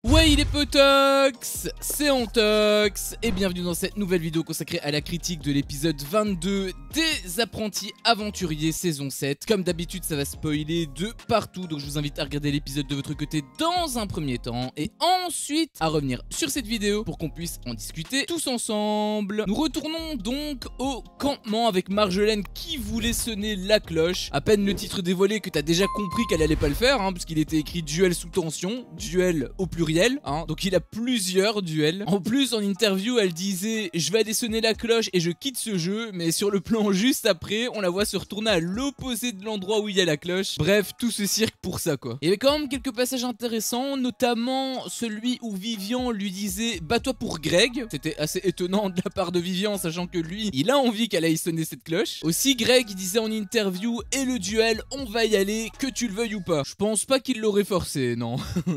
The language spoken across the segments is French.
Ouais, il est potox, c'est Antox et bienvenue dans cette nouvelle vidéo consacrée à la critique de l'épisode 22 des Apprentis Aventuriers saison 7. Comme d'habitude, ça va spoiler de partout, donc je vous invite à regarder l'épisode de votre côté dans un premier temps et ensuite à revenir sur cette vidéo pour qu'on puisse en discuter tous ensemble. Nous retournons donc au campement avec Marjolaine qui voulait sonner la cloche. À peine le titre dévoilé que t'as déjà compris qu'elle allait pas le faire, puisqu'il était écrit duel sous tension, duel au pluriel. Donc il a plusieurs duels. En plus en interview elle disait je vais aller sonner la cloche et je quitte ce jeu, mais sur le plan juste après on la voit se retourner à l'opposé de l'endroit où il y a la cloche. Bref, tout ce cirque pour ça quoi. Il y avait quand même quelques passages intéressants, notamment celui où Vivian lui disait bats-toi pour Greg. C'était assez étonnant de la part de Vivian, sachant que lui il a envie qu'elle aille sonner cette cloche. Aussi Greg il disait en interview et le duel on va y aller que tu le veuilles ou pas. Je pense pas qu'il l'aurait forcé, non.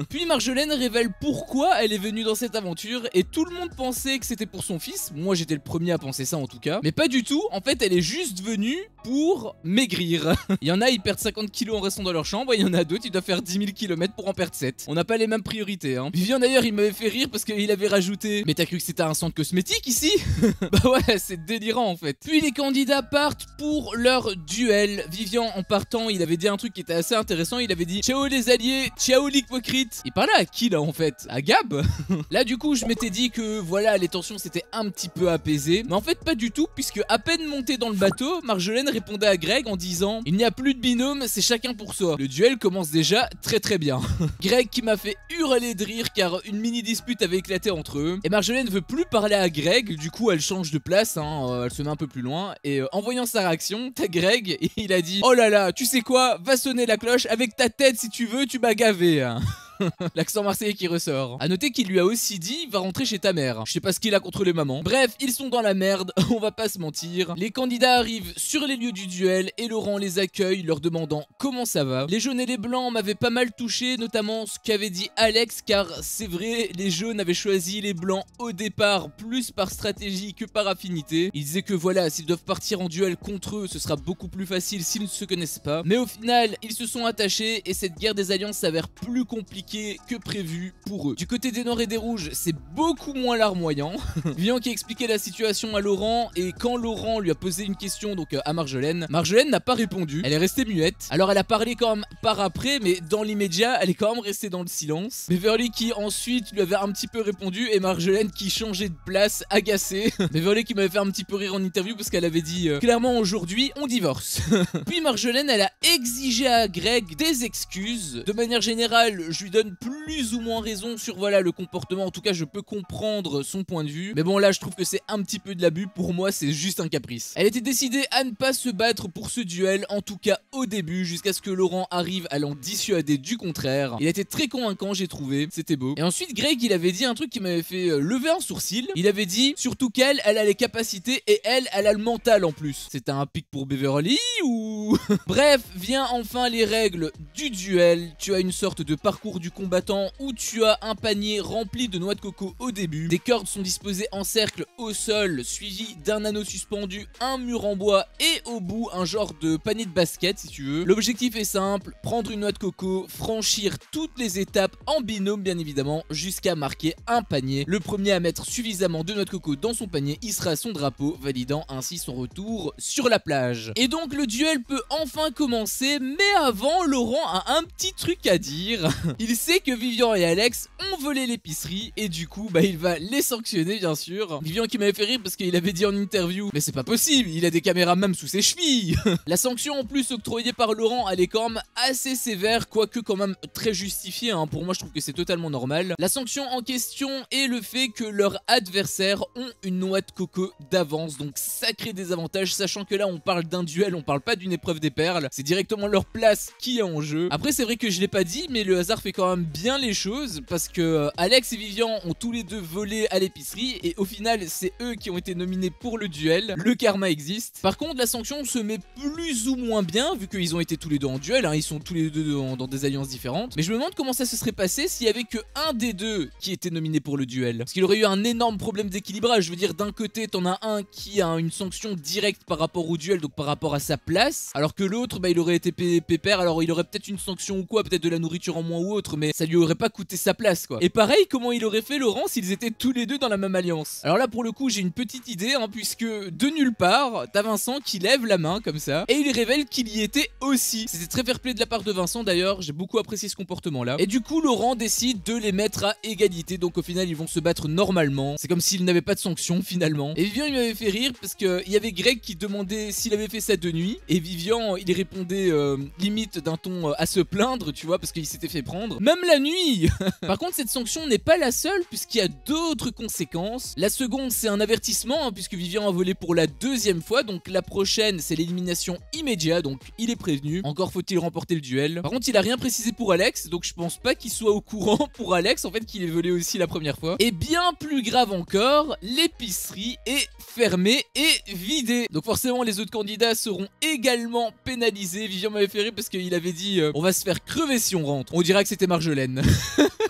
Puis Marjolaine révèle pourquoi elle est venue dans cette aventure et tout le monde pensait que c'était pour son fils. Moi j'étais le premier à penser ça en tout cas, mais pas du tout. En fait elle est juste venue pour maigrir. Il y en a ils perdent 50 kilos en restant dans leur chambre et il y en a d'autres ils doivent faire 10 000 km pour en perdre 7. On n'a pas les mêmes priorités Vivian d'ailleurs il m'avait fait rire parce qu'il avait rajouté mais t'as cru que c'était un centre cosmétique ici? Bah ouais c'est délirant en fait. Puis les candidats partent pour leur duel. Vivian en partant il avait dit un truc qui était assez intéressant. Il avait dit ciao les alliés, ciao l'hypocrite. Il parlait à qui là en fait? À Gab. Là du coup je m'étais dit que voilà les tensions s'étaient un petit peu apaisées, mais en fait pas du tout, puisque à peine monté dans le bateau, Marjolaine répondait à Greg en disant il n'y a plus de binôme, c'est chacun pour soi. Le duel commence déjà très bien. Greg qui m'a fait hurler de rire car une mini dispute avait éclaté entre eux et Marjolaine veut plus parler à Greg, du coup elle change de place, elle se met un peu plus loin et en voyant sa réaction, t'as Greg et il a dit oh là là tu sais quoi, va sonner la cloche avec ta tête si tu veux, tu m'as gavé. L'accent marseillais qui ressort. A noter qu'il lui a aussi dit va rentrer chez ta mère. Je sais pas ce qu'il a contre les mamans. Bref, ils sont dans la merde, on va pas se mentir. Les candidats arrivent sur les lieux du duel et Laurent les accueille leur demandant comment ça va. Les jaunes et les blancs m'avaient pas mal touché, notamment ce qu'avait dit Alex, car c'est vrai, les jaunes avaient choisi les blancs au départ plus par stratégie que par affinité. Ils disaient que voilà, s'ils doivent partir en duel contre eux, ce sera beaucoup plus facile s'ils ne se connaissent pas. Mais au final, ils se sont attachés et cette guerre des alliances s'avère plus compliquée que prévu pour eux. Du côté des noirs et des rouges, c'est beaucoup moins larmoyant. Vivian qui expliquait la situation à Laurent et quand Laurent lui a posé une question donc à Marjolaine, Marjolaine n'a pas répondu, elle est restée muette. Alors elle a parlé quand même par après, mais dans l'immédiat, elle est quand même restée dans le silence. Beverly qui ensuite lui avait un petit peu répondu et Marjolaine qui changeait de place, agacée. Beverly qui m'avait fait un petit peu rire en interview parce qu'elle avait dit clairement aujourd'hui on divorce. Puis Marjolaine elle a exigé à Greg des excuses. De manière générale, je lui donne plus ou moins raison sur voilà le comportement, en tout cas je peux comprendre son point de vue, mais bon là je trouve que c'est un petit peu de l'abus, pour moi c'est juste un caprice. Elle était décidée à ne pas se battre pour ce duel, en tout cas au début, jusqu'à ce que Laurent arrive à l'en dissuader du contraire. Il était très convaincant, j'ai trouvé, c'était beau. Et ensuite Greg il avait dit un truc qui m'avait fait lever un sourcil, il avait dit surtout qu'elle a les capacités et elle a le mental en plus. C'était un pic pour Beverly ou... Bref, vient enfin les règles du duel. Tu as une sorte de parcours du combattant où tu as un panier rempli de noix de coco au début. Des cordes sont disposées en cercle au sol, suivi d'un anneau suspendu, un mur en bois et au bout un genre de panier de basket si tu veux. L'objectif est simple, prendre une noix de coco, franchir toutes les étapes en binôme bien évidemment, jusqu'à marquer un panier. Le premier à mettre suffisamment de noix de coco dans son panier, il sera son drapeau, validant ainsi son retour sur la plage. Et donc le duel peut enfin commencer, mais avant Laurent a un petit truc à dire. Il sait que Vivian et Alex ont volé l'épicerie et du coup il va les sanctionner bien sûr. Vivian qui m'avait fait rire parce qu'il avait dit en interview mais c'est pas possible, il a des caméras même sous ses chevilles. La sanction en plus octroyée par Laurent elle est quand même assez sévère, quoique quand même très justifiée pour moi je trouve que c'est totalement normal. La sanction en question est le fait que leurs adversaires ont une noix de coco d'avance, donc ça crée des avantages, sachant que là on parle d'un duel, on parle pas d'une épreuve des perles, c'est directement leur place qui est en jeu. Après c'est vrai que je l'ai pas dit mais le hasard fait quand même bien les choses parce que Alex et Vivian ont tous les deux volé à l'épicerie et au final c'est eux qui ont été nominés pour le duel. Le karma existe. Par contre la sanction se met plus ou moins bien vu qu'ils ont été tous les deux en duel, ils sont tous les deux dans des alliances différentes. Mais je me demande comment ça se serait passé s'il y avait que un des deux qui était nominé pour le duel. Parce qu'il aurait eu un énorme problème d'équilibrage. Je veux dire d'un côté t'en as un qui a une sanction directe par rapport au duel, donc par rapport à sa place, alors que l'autre il aurait été pépère, alors il aurait peut-être une sanction ou quoi, peut-être de la nourriture en moins ou autre, l'autre, mais ça lui aurait pas coûté sa place quoi. Et pareil, comment il aurait fait Laurent s'ils étaient tous les deux dans la même alliance? Alors là pour le coup j'ai une petite idée hein, puisque de nulle part t'as Vincent qui lève la main comme ça et il révèle qu'il y était aussi. C'était très fair play de la part de Vincent d'ailleurs, j'ai beaucoup apprécié ce comportement là. Et du coup Laurent décide de les mettre à égalité, donc au final ils vont se battre normalement. C'est comme s'ils n'avaient pas de sanction finalement. Et Vivian il m'avait fait rire parce que il y avait Greg qui demandait s'il avait fait ça de nuit et Vivian il répondait limite d'un ton à se plaindre tu vois parce qu'il s'était fait prendre même la nuit. Par contre cette sanction n'est pas la seule puisqu'il y a d'autres conséquences. La seconde c'est un avertissement hein, puisque Vivian a volé pour la deuxième fois, donc la prochaine c'est l'élimination immédiate, donc il est prévenu. Encore faut-il remporter le duel. Par contre il a rien précisé pour Alex, donc je pense pas qu'il soit au courant pour Alex en fait qu'il est volé aussi la première fois. Et bien plus grave encore, l'épicerie est fermée et vidée. Donc forcément les autres candidats seront également pénalisés. Vivian m'avait fait rire parce qu'il avait dit on va se faire crever si on rentre. On dirait que c'était Marjolaine.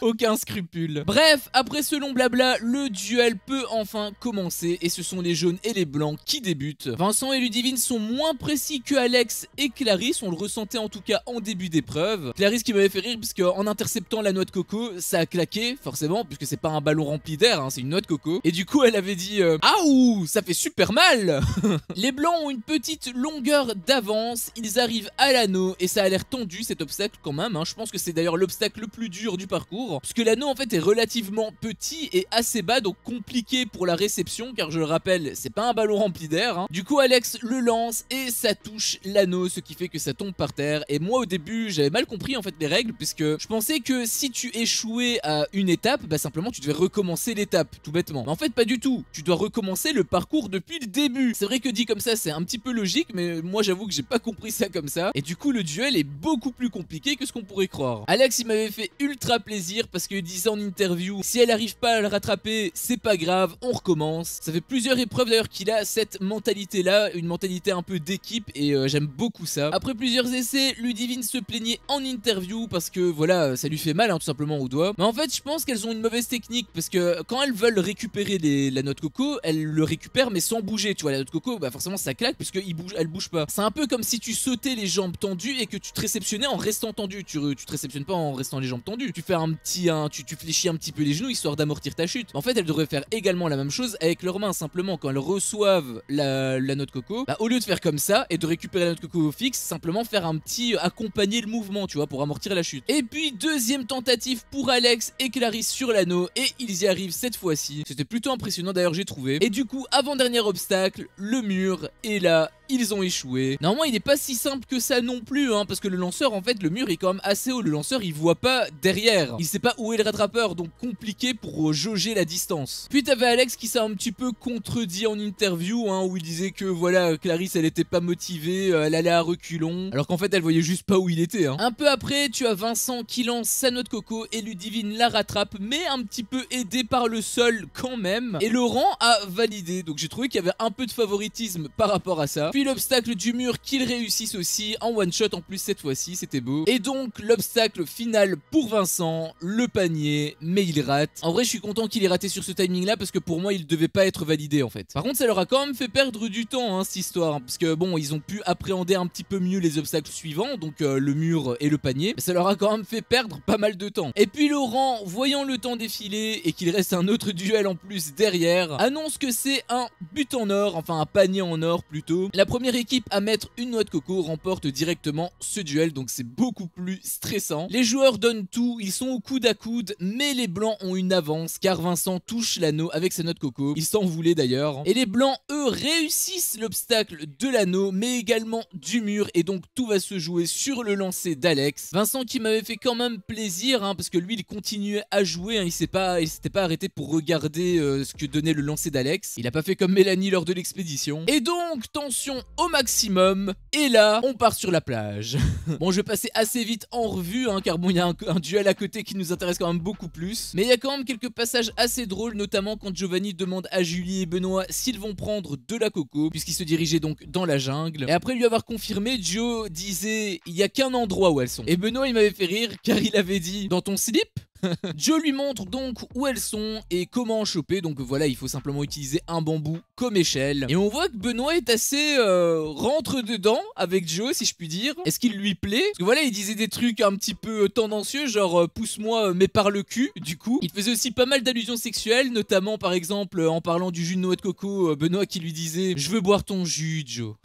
Aucun scrupule. Bref, après ce long blabla, le duel peut enfin commencer et ce sont les jaunes et les blancs qui débutent. Vincent et Ludivine sont moins précis que Alex et Clarisse, on le ressentait en tout cas en début d'épreuve. Clarisse qui m'avait fait rire puisque en interceptant la noix de coco, ça a claqué forcément puisque c'est pas un ballon rempli d'air, hein, c'est une noix de coco. Et du coup elle avait dit ah ouh, ça fait super mal. Les blancs ont une petite longueur d'avance, ils arrivent à l'anneau et ça a l'air tendu cet obstacle quand même, hein. Je pense que c'est d'ailleurs l'obstacle le plus dur du parcours puisque l'anneau en fait est relativement petit et assez bas, donc compliqué pour la réception car je le rappelle c'est pas un ballon rempli d'air hein. Du coup Alex le lance et ça touche l'anneau, ce qui fait que ça tombe par terre. Et moi au début j'avais mal compris en fait les règles puisque je pensais que si tu échouais à une étape, bah simplement tu devais recommencer l'étape tout bêtement. Mais en fait pas du tout, tu dois recommencer le parcours depuis le début. C'est vrai que dit comme ça c'est un petit peu logique, mais moi j'avoue que j'ai pas compris ça comme ça. Et du coup le duel est beaucoup plus compliqué que ce qu'on pourrait croire. Alex il m'avait fait ultra plaisir parce qu'il disait en interview si elle arrive pas à le rattraper c'est pas grave, on recommence. Ça fait plusieurs épreuves d'ailleurs qu'il a cette mentalité là, une mentalité un peu d'équipe et j'aime beaucoup ça. Après plusieurs essais, Ludivine se plaignait en interview parce que voilà ça lui fait mal hein, tout simplement au doigt. Mais en fait je pense qu'elles ont une mauvaise technique parce que quand elles veulent récupérer la noix de coco, elles le récupèrent mais sans bouger. Tu vois la noix de coco bah forcément ça claque puisque elle bouge pas. C'est un peu comme si tu sautais les jambes tendues et que tu te réceptionnais en restant tendu. Tu te réceptionnes pas en restant les jambes tendues. Tu fais tu fléchis un petit peu les genoux histoire d'amortir ta chute. En fait elles devraient faire également la même chose avec leurs mains, simplement quand elles reçoivent la noix de coco, bah, au lieu de faire comme ça et de récupérer la noix de coco fixe, simplement faire un petit accompagner le mouvement tu vois pour amortir la chute. Et puis deuxième tentative pour Alex et Clarisse sur l'anneau et ils y arrivent cette fois-ci. C'était plutôt impressionnant d'ailleurs j'ai trouvé. Et du coup avant-dernier obstacle, le mur, et là ils ont échoué. Normalement il n'est pas si simple que ça non plus hein, parce que le lanceur en fait le mur est quand même assez haut, le lanceur il voit pas derrière, il sait pas où est le rattrapeur, donc compliqué pour jauger la distance. Puis t'avais Alex qui s'est un petit peu contredit en interview hein, où il disait que voilà Clarisse elle était pas motivée, elle allait à reculons alors qu'en fait elle voyait juste pas où il était hein. Un peu après tu as Vincent qui lance sa noix de coco et Ludivine la rattrape mais un petit peu aidé par le sol quand même et Laurent a validé, donc j'ai trouvé qu'il y avait un peu de favoritisme par rapport à ça. Puis l'obstacle du mur qu'ils réussissent aussi en one shot en plus cette fois-ci, c'était beau. Et donc l'obstacle final pour Vincent, le panier, mais il rate. En vrai je suis content qu'il ait raté sur ce timing là parce que pour moi il devait pas être validé en fait. Par contre ça leur a quand même fait perdre du temps hein, cette histoire, parce que bon ils ont pu appréhender un petit peu mieux les obstacles suivants, donc le mur et le panier, mais ça leur a quand même fait perdre pas mal de temps. Et puis Laurent, voyant le temps défiler et qu'il reste un autre duel en plus derrière, annonce que c'est un but en or, enfin un panier en or plutôt. La première équipe à mettre une noix de coco remporte directement ce duel, donc c'est beaucoup plus stressant. Les joueurs donnent tout, ils sont au coude à coude, mais les blancs ont une avance car Vincent touche l'anneau avec sa noix de coco, il s'en voulait d'ailleurs. Et les blancs eux réussissent l'obstacle de l'anneau mais également du mur et donc tout va se jouer sur le lancer d'Alex. Vincent qui m'avait fait quand même plaisir hein, parce que lui il continuait à jouer hein, il s'était pas arrêté pour regarder ce que donnait le lancer d'Alex. Il a pas fait comme Mélanie lors de l'expédition. Et donc tension au maximum et là on part sur la plage. Bon je vais passer assez vite en revue hein, car bon il y a un duel à côté qui nous intéresse quand même beaucoup plus, mais il y a quand même quelques passages assez drôles, notamment quand Giovanni demande à Julie et Benoît s'ils vont prendre de la coco puisqu'ils se dirigeaient donc dans la jungle, et après lui avoir confirmé, Joe disait il y a qu'un endroit où elles sont, et Benoît il m'avait fait rire car il avait dit dans ton slip. Joe lui montre donc où elles sont et comment en choper, donc voilà il faut simplement utiliser un bambou comme échelle. Et on voit que Benoît est assez rentre dedans avec Joe, si je puis dire. Est-ce qu'il lui plaît? Parce que voilà, il disait des trucs un petit peu tendancieux, genre pousse-moi mais par le cul. Du coup, il faisait aussi pas mal d'allusions sexuelles, notamment par exemple en parlant du jus de noix de coco, Benoît qui lui disait je veux boire ton jus, Joe.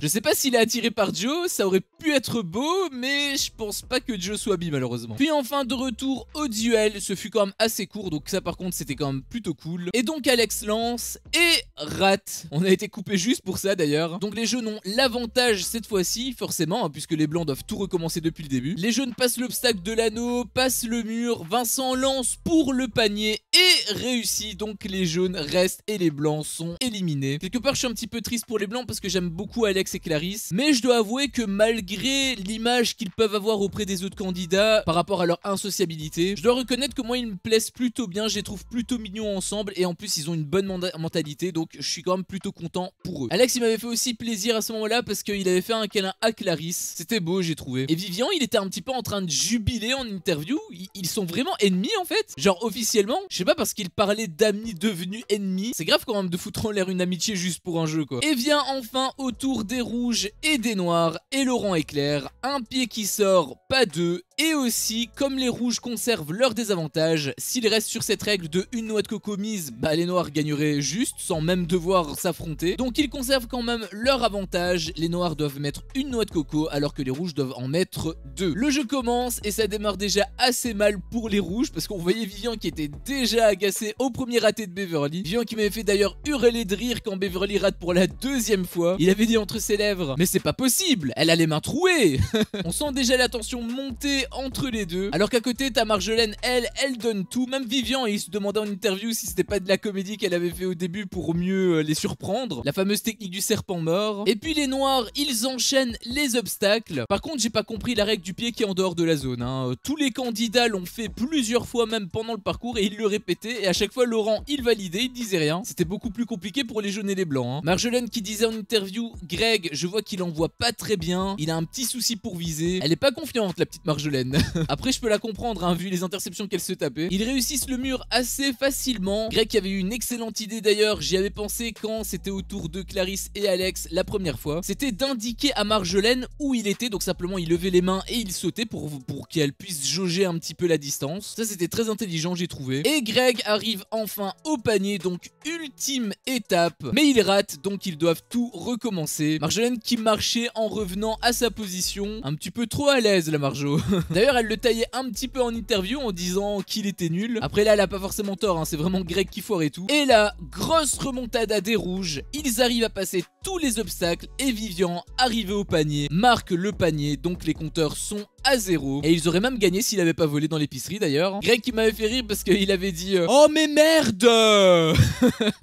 Je sais pas s'il est attiré par Joe, ça aurait pu être beau, mais je pense pas que Joe soit bi malheureusement. Puis enfin de retour au duel, ce fut quand même assez court, donc ça par contre c'était quand même plutôt cool. Et donc Alex lance et rate. On a été coupé juste pour ça d'ailleurs. Donc les jaunes ont l'avantage cette fois-ci, forcément, hein, puisque les blancs doivent tout recommencer depuis le début. Les jaunes passent l'obstacle de l'anneau, passent le mur, Vincent lance pour le panier et réussit. Donc les jaunes restent et les blancs sont éliminés. Quelque part je suis un petit peu triste pour les blancs parce que j'aime beaucoup Alex et Clarisse, mais je dois avouer que malgré l'image qu'ils peuvent avoir auprès des autres candidats par rapport à leur insociabilité, je dois reconnaître que moi ils me plaisent plutôt bien, je les trouve plutôt mignons ensemble et en plus ils ont une bonne mentalité, donc je suis quand même plutôt content pour eux. Alex il m'avait fait aussi plaisir à ce moment-là parce qu'il avait fait un câlin à Clarisse, c'était beau j'ai trouvé. Et Vivian il était un petit peu en train de jubiler en interview, ils sont vraiment ennemis en fait, genre officiellement, je sais pas, parce qu'il parlait d'amis devenus ennemis, c'est grave quand même de foutre en l'air une amitié juste pour un jeu quoi. Et vient enfin au tour des rouges et des noirs et Laurent éclaire, un pied qui sort, pas deux. Et aussi, comme les rouges conservent leurs désavantages, s'ils restent sur cette règle de une noix de coco mise, bah les noirs gagneraient juste, sans même devoir s'affronter. Donc ils conservent quand même leur avantage, les noirs doivent mettre une noix de coco alors que les rouges doivent en mettre deux. Le jeu commence et ça démarre déjà assez mal pour les rouges parce qu'on voyait Vivian qui était déjà agacé au premier raté de Beverly. Vivian qui m'avait fait d'ailleurs hurler de rire quand Beverly rate pour la deuxième fois. Il avait dit entre ses lèvres, mais c'est pas possible, elle a les mains trouées. On sent déjà la tension monter entre les deux, alors qu'à côté t'as Marjolaine, elle donne tout. Même Vivian, il se demandait en interview si c'était pas de la comédie qu'elle avait fait au début pour mieux les surprendre, la fameuse technique du serpent mort. Et puis les noirs, ils enchaînent les obstacles. Par contre j'ai pas compris la règle du pied qui est en dehors de la zone, hein. Tous les candidats l'ont fait plusieurs fois même pendant le parcours et ils le répétaient, et à chaque fois Laurent il validait, il disait rien. C'était beaucoup plus compliqué pour les jaunes et les blancs, hein. Marjolaine qui disait en interview, Greg, je vois qu'il en voit pas très bien, il a un petit souci pour viser. Elle est pas confiante la petite Marjolaine. Après je peux la comprendre, hein, vu les interceptions qu'elle se tapait. Ils réussissent le mur assez facilement. Greg qui avait eu une excellente idée d'ailleurs, j'y avais pensé quand c'était au tour de Clarisse et Alex la première fois, c'était d'indiquer à Marjolaine où il était, donc simplement il levait les mains et il sautait pour qu'elle puisse jauger un petit peu la distance. Ça c'était très intelligent j'ai trouvé. Et Greg arrive enfin au panier, donc ultime étape, mais il rate, donc ils doivent tout recommencer. Marjolaine qui marchait en revenant à sa position, un petit peu trop à l'aise la Marjo. D'ailleurs elle le taillait un petit peu en interview en disant qu'il était nul. Après là elle a pas forcément tort, hein, c'est vraiment Greg qui foire et tout. Et là, grosse remontada des rouges, ils arrivent à passer tous les obstacles et Vivian, arrivé au panier, marque le panier, donc les compteurs sont à 0. Et ils auraient même gagné s'il avait pas volé dans l'épicerie d'ailleurs. Greg qui m'avait fait rire parce qu'il avait dit oh mais merde.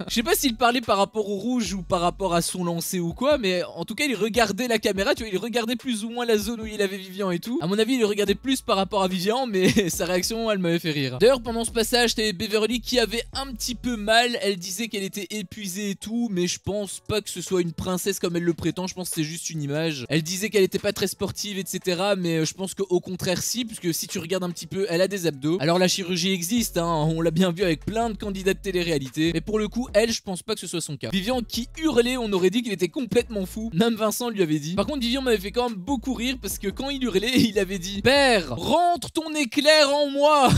Je sais pas s'il parlait par rapport au rouge ou par rapport à son lancer ou quoi, mais en tout cas il regardait la caméra, tu vois, il regardait plus ou moins la zone où il avait Vivian et tout. À mon avis il regardait plus par rapport à Vivian, mais sa réaction elle m'avait fait rire. D'ailleurs pendant ce passage t'avais Beverly qui avait un petit peu mal, elle disait qu'elle était épuisée et tout, mais je pense pas que ce soit une princesse comme elle le prétend, je pense que c'est juste une image. Elle disait qu'elle était pas très sportive etc, mais je pense qu'au contraire si, puisque si tu regardes un petit peu elle a des abdos. Alors la chirurgie existe, hein, on l'a bien vu avec plein de candidats de télé-réalité, mais pour le coup elle je pense pas que ce soit son cas. Vivian qui hurlait, on aurait dit qu'il était complètement fou, même Vincent lui avait dit. Par contre Vivian m'avait fait quand même beaucoup rire parce que quand il hurlait il avait dit père rentre ton éclair en moi.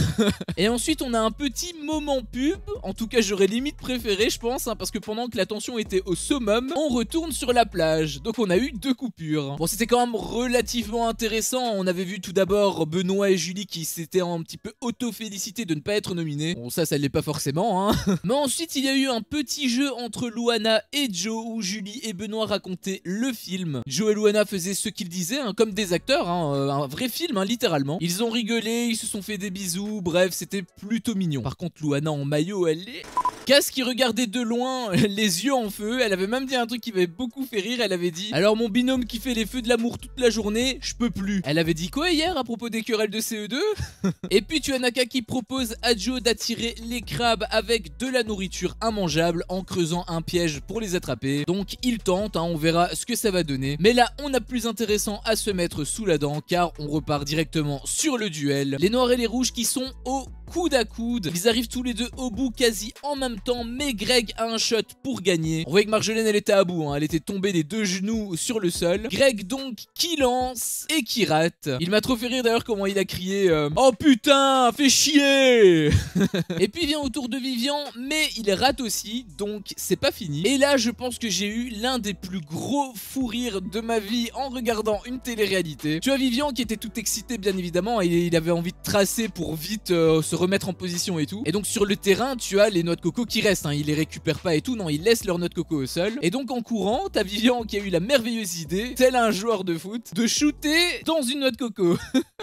Et ensuite on a un petit moment pub, en tout cas j'aurais limite préféré je pense, hein, parce que pendant que la tension était au summum on retourne sur la plage, donc on a eu 2 coupures. Bon c'était quand même relativement intéressant, on avait vu tout d'abord Benoît et Julie qui s'étaient un petit peu auto-félicités de ne pas être nominés. Bon ça l'est pas forcément hein. Mais ensuite il y a eu un petit jeu entre Louana et Joe où Julie et Benoît racontaient le film. Joe et Louana faisaient ce qu'ils disaient hein, comme des acteurs, hein, un vrai film hein, littéralement. Ils ont rigolé, ils se sont fait des bisous, bref c'était plutôt mignon. Par contre Louana en maillot elle est... Cass qui regardait de loin, les yeux en feu, elle avait même dit un truc qui m'avait beaucoup fait rire, elle avait dit alors mon binôme qui fait les feux de l'amour toute la journée, je peux plus. Elle avait dit quoi hier à propos des querelles de CE2? Et puis tu as Naka qui propose à Joe d'attirer les crabes avec de la nourriture immangeable en creusant un piège pour les attraper. Donc il tente, hein, on verra ce que ça va donner. Mais là on a plus intéressant à se mettre sous la dent car on repart directement sur le duel. Les noirs et les rouges qui sont au coude à coude. Ils arrivent tous les deux au bout quasi en même temps, mais Greg a un shot pour gagner. On voyait que Marjolaine elle était à bout, hein. Elle était tombée des 2 genoux sur le sol. Greg donc qui lance et qui rate. Il m'a trop fait rire d'ailleurs comment il a crié oh putain, fais chier. Et puis il vient autour de Vivian, mais il rate aussi, donc c'est pas fini. Et là je pense que j'ai eu l'un des plus gros fous rires de ma vie en regardant une télé-réalité. Tu vois Vivian qui était tout excité bien évidemment, et il avait envie de tracer pour vite se remettre en position et tout. Et donc sur le terrain tu as les noix de coco qui restent, hein. Il les récupère pas et tout, non, il laisse leurs noix de coco au sol. Et donc en courant, t'as Vivian qui a eu la merveilleuse idée, tel un joueur de foot, de shooter dans une noix de coco.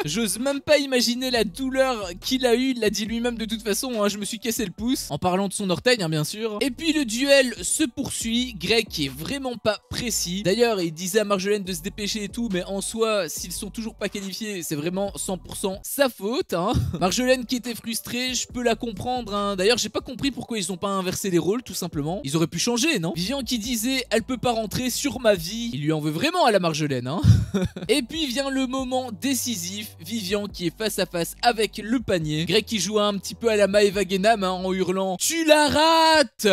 J'ose même pas imaginer la douleur qu'il a eu, il l'a dit lui-même de toute façon, hein. Je me suis cassé le pouce, en parlant de son orteil hein, bien sûr. Et puis le duel se poursuit, Greg qui est vraiment pas précis. D'ailleurs il disait à Marjolaine de se dépêcher et tout, mais en soi s'ils sont toujours pas qualifiés c'est vraiment 100% sa faute hein. Marjolaine qui était frustrée, je peux la comprendre hein. D'ailleurs j'ai pas compris pourquoi ils ont pas inversé les rôles tout simplement. Ils auraient pu changer non? Vivian qui disait elle peut pas rentrer sur ma vie, il lui en veut vraiment à la Marjolaine hein. Et puis vient le moment décisif, Vivian qui est face à face avec le panier. Greg qui joue un petit peu à la Maeva Genam hein, en hurlant tu la rates.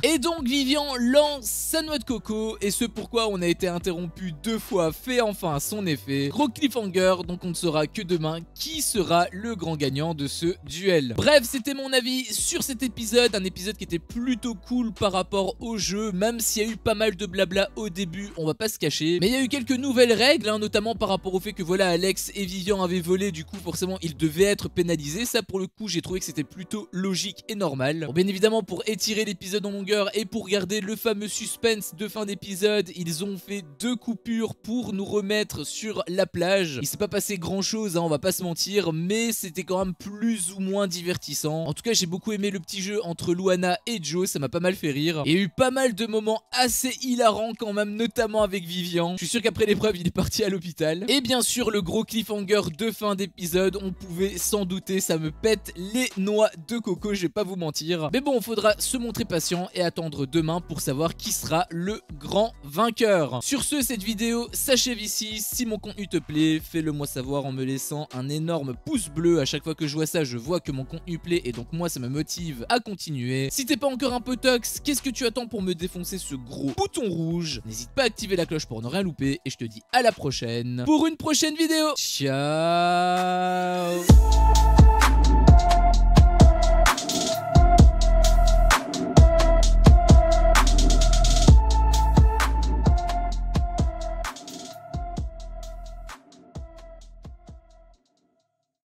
Et donc Vivian lance sa noix de coco, et ce pourquoi on a été interrompu 2 fois fait enfin son effet. Gros cliffhanger, donc on ne saura que demain qui sera le grand gagnant de ce duel. Bref, c'était mon avis sur cet épisode, un épisode qui était plutôt cool par rapport au jeu, même s'il y a eu pas mal de blabla au début, on va pas se cacher. Mais il y a eu quelques nouvelles règles, hein, notamment par rapport au fait que voilà, Alex et Vivian avaient volé, du coup forcément ils devaient être pénalisés. Ça pour le coup j'ai trouvé que c'était plutôt logique et normal. Bon, bien évidemment pour étirer l'épisode en longueur et pour garder le fameux suspense de fin d'épisode, ils ont fait 2 coupures pour nous remettre sur la plage. Il s'est pas passé grand chose hein, on va pas se mentir, mais c'était quand même plus ou moins divertissant. En tout cas j'ai beaucoup aimé le petit jeu entre Luana et Joe, ça m'a pas mal fait rire. Il y a eu pas mal de moments assez hilarants quand même, notamment avec Vivian. Je suis sûr qu'après l'épreuve il est parti à l'hôpital. Et bien sûr le gros cliffhanger de fin d'épisode, on pouvait s'en douter, ça me pète les noix de coco, je vais pas vous mentir. Mais bon, faudra se montrer patient et attendre demain pour savoir qui sera le grand vainqueur. Sur ce, cette vidéo s'achève ici. Si mon contenu te plaît, fais-le moi savoir en me laissant un énorme pouce bleu. À chaque fois que je vois ça, je vois que mon contenu plaît et donc moi ça me motive à continuer. Si t'es pas encore un peu tox, qu'est-ce que tu attends pour me défoncer ce gros bouton rouge? N'hésite pas à activer la cloche pour ne rien louper et je te dis à la prochaine pour une prochaine vidéo. Ciao.